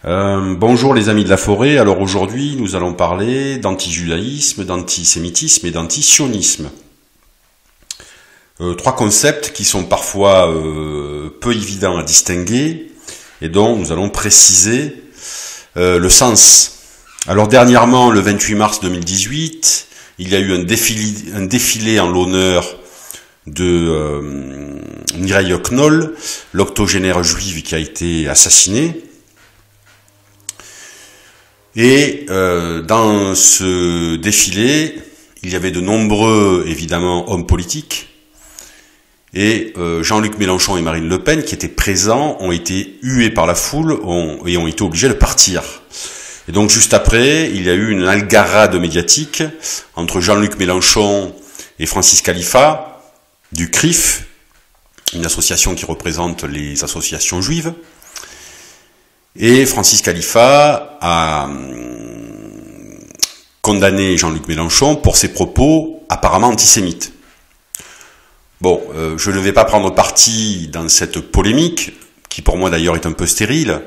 Bonjour les amis de la forêt, alors aujourd'hui nous allons parler d'anti-judaïsme, d'antisémitisme et d'antisionisme. Trois concepts qui sont parfois peu évidents à distinguer et dont nous allons préciser le sens. Alors dernièrement, le 28 mars 2018, il y a eu un défilé en l'honneur de Mireille Knoll, l'octogénaire juive qui a été assassinée. Et dans ce défilé, il y avait de nombreux, évidemment, hommes politiques. Et Jean-Luc Mélenchon et Marine Le Pen, qui étaient présents, ont été hués par la foule et ont été obligés de partir. Et donc juste après, il y a eu une algarade médiatique entre Jean-Luc Mélenchon et Francis Khalifa, du CRIF, une association qui représente les associations juives. Et Francis Khalifa a condamné Jean-Luc Mélenchon pour ses propos apparemment antisémites. Bon, je ne vais pas prendre parti dans cette polémique, qui pour moi d'ailleurs est un peu stérile.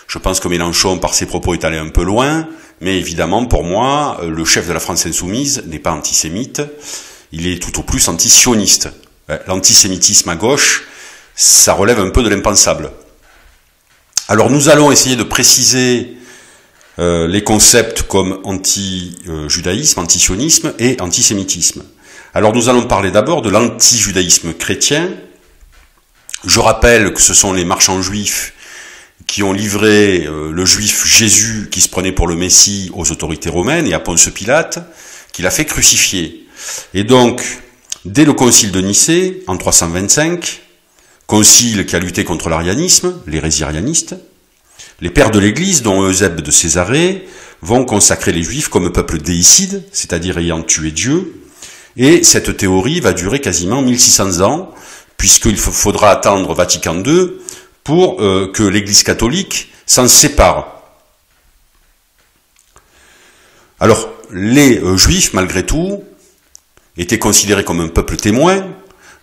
Je pense que Mélenchon, par ses propos, est allé un peu loin, mais évidemment, pour moi, le chef de la France Insoumise n'est pas antisémite, il est tout au plus antisioniste. L'antisémitisme à gauche, ça relève un peu de l'impensable. Alors nous allons essayer de préciser les concepts comme anti-judaïsme, antisionisme et antisémitisme. Alors nous allons parler d'abord de l'anti-judaïsme chrétien. Je rappelle que ce sont les marchands juifs qui ont livré le juif Jésus qui se prenait pour le Messie aux autorités romaines et à Ponce Pilate, qui l'a fait crucifier. Et donc, dès le concile de Nicée, en 325, concile qui a lutté contre l'arianisme, l'hérésie arianiste, les pères de l'Église, dont Eusèbe de Césarée, vont consacrer les Juifs comme peuple déicide, c'est-à-dire ayant tué Dieu, et cette théorie va durer quasiment 1600 ans, puisqu'il faudra attendre Vatican II pour que l'Église catholique s'en sépare. Alors, les Juifs, malgré tout, étaient considérés comme un peuple témoin,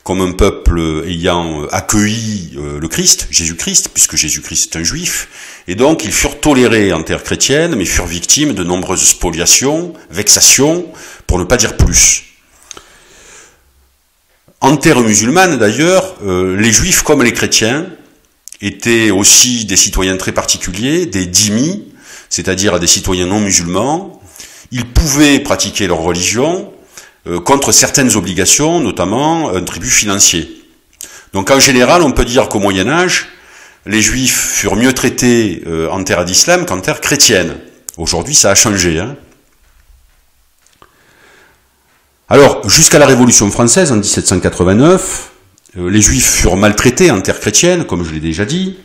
comme un peuple ayant accueilli le Christ, Jésus-Christ, puisque Jésus-Christ est un juif, et donc ils furent tolérés en terre chrétienne, mais furent victimes de nombreuses spoliations, vexations, pour ne pas dire plus. En terre musulmane, d'ailleurs, les juifs comme les chrétiens étaient aussi des citoyens très particuliers, des dhimmis, c'est-à-dire des citoyens non musulmans. Ils pouvaient pratiquer leur religion, contre certaines obligations, notamment un tribut financier. Donc en général, on peut dire qu'au Moyen-Âge, les Juifs furent mieux traités en terre d'islam qu'en terre chrétienne. Aujourd'hui, ça a changé. Alors, jusqu'à la Révolution française, en 1789, les Juifs furent maltraités en terre chrétienne, comme je l'ai déjà dit.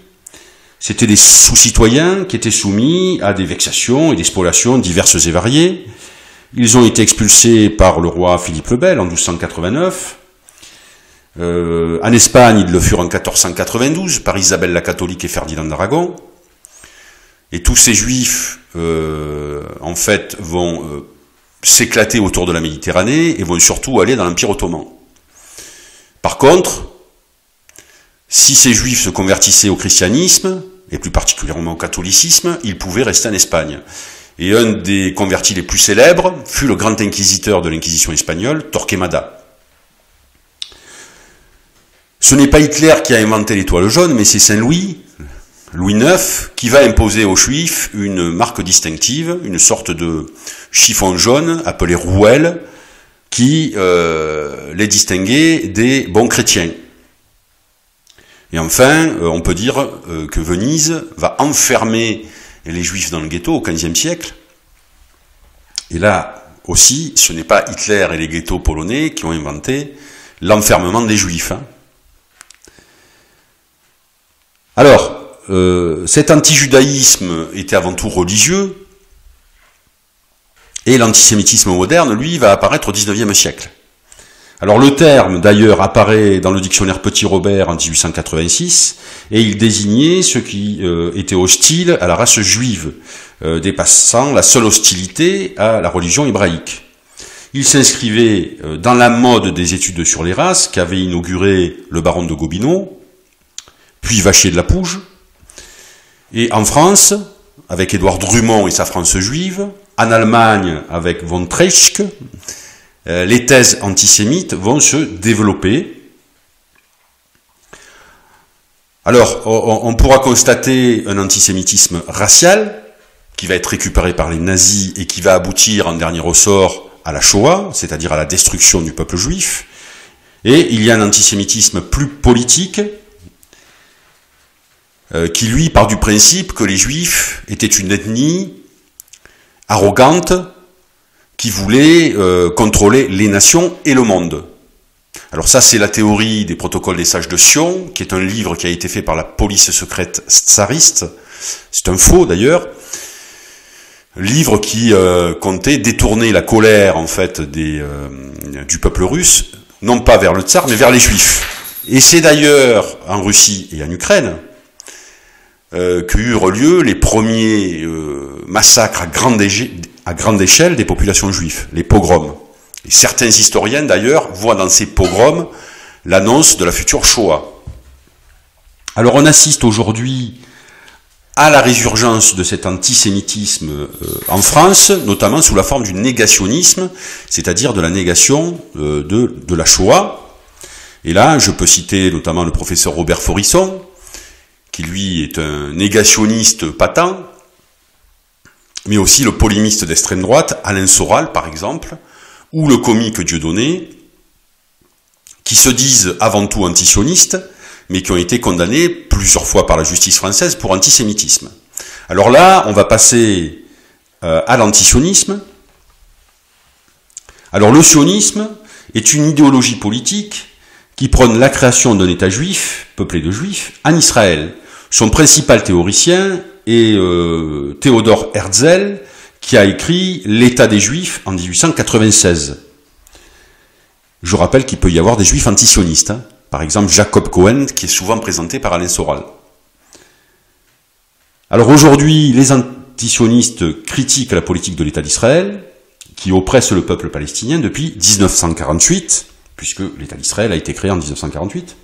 C'était des sous-citoyens qui étaient soumis à des vexations et des spoliations diverses et variées. Ils ont été expulsés par le roi Philippe le Bel en 1289. En Espagne, ils le furent en 1492 par Isabelle la catholique et Ferdinand d'Aragon. Et tous ces juifs, en fait, vont s'éclater autour de la Méditerranée et vont surtout aller dans l'Empire ottoman. Par contre, si ces juifs se convertissaient au christianisme, et plus particulièrement au catholicisme, ils pouvaient rester en Espagne. Et un des convertis les plus célèbres fut le grand inquisiteur de l'inquisition espagnole, Torquemada. Ce n'est pas Hitler qui a inventé l'étoile jaune, mais c'est Saint-Louis, Louis IX, qui va imposer aux Juifs une marque distinctive, une sorte de chiffon jaune appelé rouelle, qui les distinguait des bons chrétiens. Et enfin, on peut dire que Venise va enfermer les Juifs dans le ghetto au XVe siècle. Et là aussi, ce n'est pas Hitler et les ghettos polonais qui ont inventé l'enfermement des Juifs. Alors, cet anti-judaïsme était avant tout religieux, et l'antisémitisme moderne, lui, va apparaître au XIXe siècle. Alors le terme, d'ailleurs, apparaît dans le dictionnaire Petit-Robert en 1886, et il désignait ceux qui étaient hostiles à la race juive, dépassant la seule hostilité à la religion hébraïque. Il s'inscrivait dans la mode des études sur les races qu'avait inauguré le baron de Gobineau, puis Vachier de la Pouge. Et en France, avec Édouard Drummond et sa France juive, en Allemagne avec von Treitschke, les thèses antisémites vont se développer. Alors, on pourra constater un antisémitisme racial qui va être récupéré par les nazis et qui va aboutir en dernier ressort à la Shoah, c'est-à-dire à la destruction du peuple juif. Et il y a un antisémitisme plus politique qui, lui, part du principe que les juifs étaient une ethnie arrogante qui voulait contrôler les nations et le monde. Alors ça, c'est la théorie des protocoles des sages de Sion, qui est un livre qui a été fait par la police secrète tsariste. C'est un faux, d'ailleurs. Livre qui comptait détourner la colère, en fait, du peuple russe, non pas vers le tsar, mais vers les juifs. Et c'est d'ailleurs en Russie et en Ukraine qu'eurent lieu les premiers massacres à grande échelle des populations juives, les pogroms. Et certains historiens, d'ailleurs, voient dans ces pogroms l'annonce de la future Shoah. Alors on assiste aujourd'hui à la résurgence de cet antisémitisme en France, notamment sous la forme du négationnisme, c'est-à-dire de la négation de la Shoah. Et là, je peux citer notamment le professeur Robert Forisson, qui lui est un négationniste patent, mais aussi le polémiste d'extrême droite, Alain Soral par exemple, ou le comique Dieudonné, qui se disent avant tout antisionistes, mais qui ont été condamnés plusieurs fois par la justice française pour antisémitisme. Alors là, on va passer à l'antisionisme. Alors le sionisme est une idéologie politique qui prône la création d'un État juif, peuplé de juifs, en Israël. Son principal théoricien est Théodore Herzl, qui a écrit l'État des Juifs en 1896. Je rappelle qu'il peut y avoir des Juifs antisionistes, hein. Par exemple Jacob Cohen, qui est souvent présenté par Alain Soral. Alors aujourd'hui, les antisionistes critiquent la politique de l'État d'Israël, qui oppresse le peuple palestinien depuis 1948, puisque l'État d'Israël a été créé en 1948.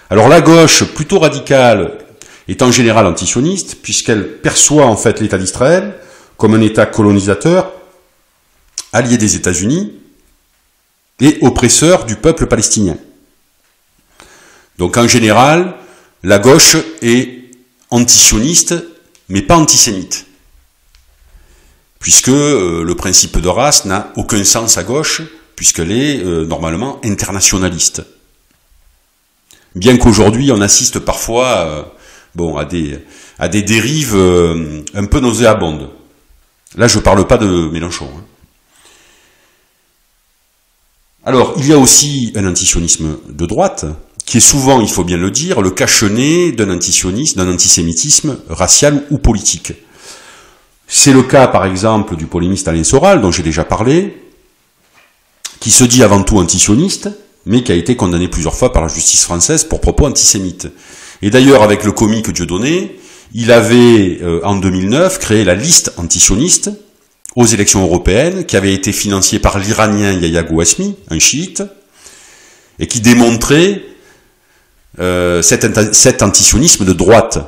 Alors la gauche, plutôt radicale, est en général antisioniste, puisqu'elle perçoit en fait l'État d'Israël comme un État colonisateur, allié des États-Unis et oppresseur du peuple palestinien. Donc en général, la gauche est antisioniste, mais pas antisémite, puisque le principe de race n'a aucun sens à gauche, puisqu'elle est normalement internationaliste. Bien qu'aujourd'hui on assiste parfois à des dérives un peu nauséabondes. Là, je ne parle pas de Mélenchon. Alors, il y a aussi un antisionisme de droite, qui est souvent, il faut bien le dire, le cache-nez d'un antisémitisme racial ou politique. C'est le cas, par exemple, du polémiste Alain Soral, dont j'ai déjà parlé, qui se dit avant tout antisioniste, mais qui a été condamné plusieurs fois par la justice française pour propos antisémites. Et d'ailleurs, avec le comique Dieudonné, il avait, en 2009, créé la liste antisioniste aux élections européennes, qui avait été financée par l'Iranien Yahya Gouasmi, un chiite, et qui démontrait cet antisionisme de droite,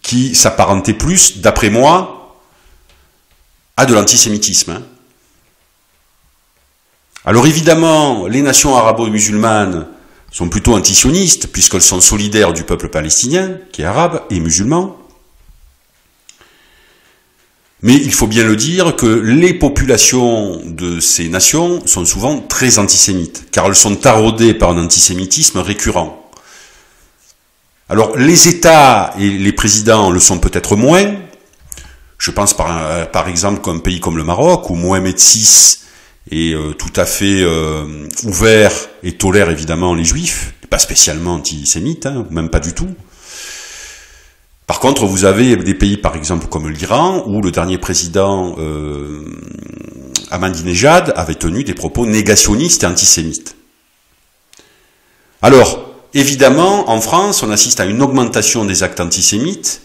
qui s'apparentait plus, d'après moi, à de l'antisémitisme. Hein. Alors évidemment, les nations arabo-musulmanes sont plutôt antisionistes, puisqu'elles sont solidaires du peuple palestinien, qui est arabe et musulman. Mais il faut bien le dire que les populations de ces nations sont souvent très antisémites, car elles sont taraudées par un antisémitisme récurrent. Alors les États et les présidents le sont peut-être moins. Je pense par exemple qu'un pays comme le Maroc, où Mohamed VI est tout à fait ouvert et tolère évidemment les juifs, pas spécialement antisémite, hein, même pas du tout. Par contre, vous avez des pays par exemple comme l'Iran, où le dernier président Ahmadinejad avait tenu des propos négationnistes et antisémites. Alors, évidemment, en France, on assiste à une augmentation des actes antisémites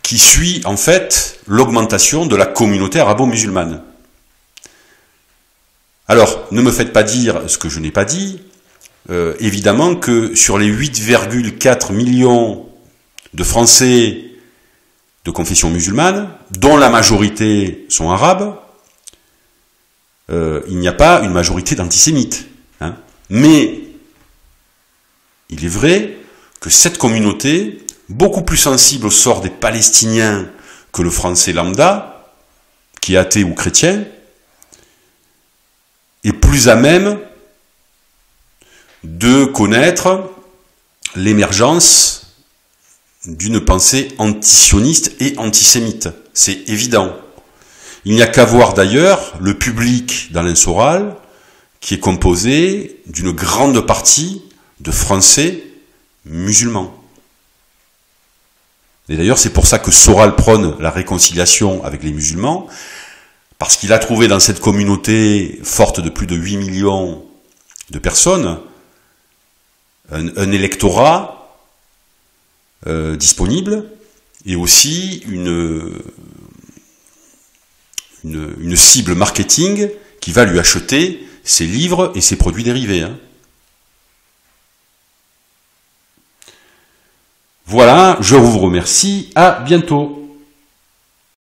qui suit en fait l'augmentation de la communauté arabo-musulmane. Alors, ne me faites pas dire ce que je n'ai pas dit. Évidemment que sur les 8,4 millions de Français de confession musulmane, dont la majorité sont arabes, il n'y a pas une majorité d'antisémites. Hein. Mais il est vrai que cette communauté, beaucoup plus sensible au sort des Palestiniens que le français lambda, qui est athée ou chrétien, est plus à même de connaître l'émergence d'une pensée antisioniste et antisémite. C'est évident. Il n'y a qu'à voir d'ailleurs le public d'Alain Soral, qui est composé d'une grande partie de Français musulmans. Et d'ailleurs, c'est pour ça que Soral prône la réconciliation avec les musulmans, parce qu'il a trouvé dans cette communauté forte de plus de 8 millions de personnes un électorat disponible et aussi une cible marketing qui va lui acheter ses livres et ses produits dérivés. Hein. Voilà, je vous remercie, à bientôt.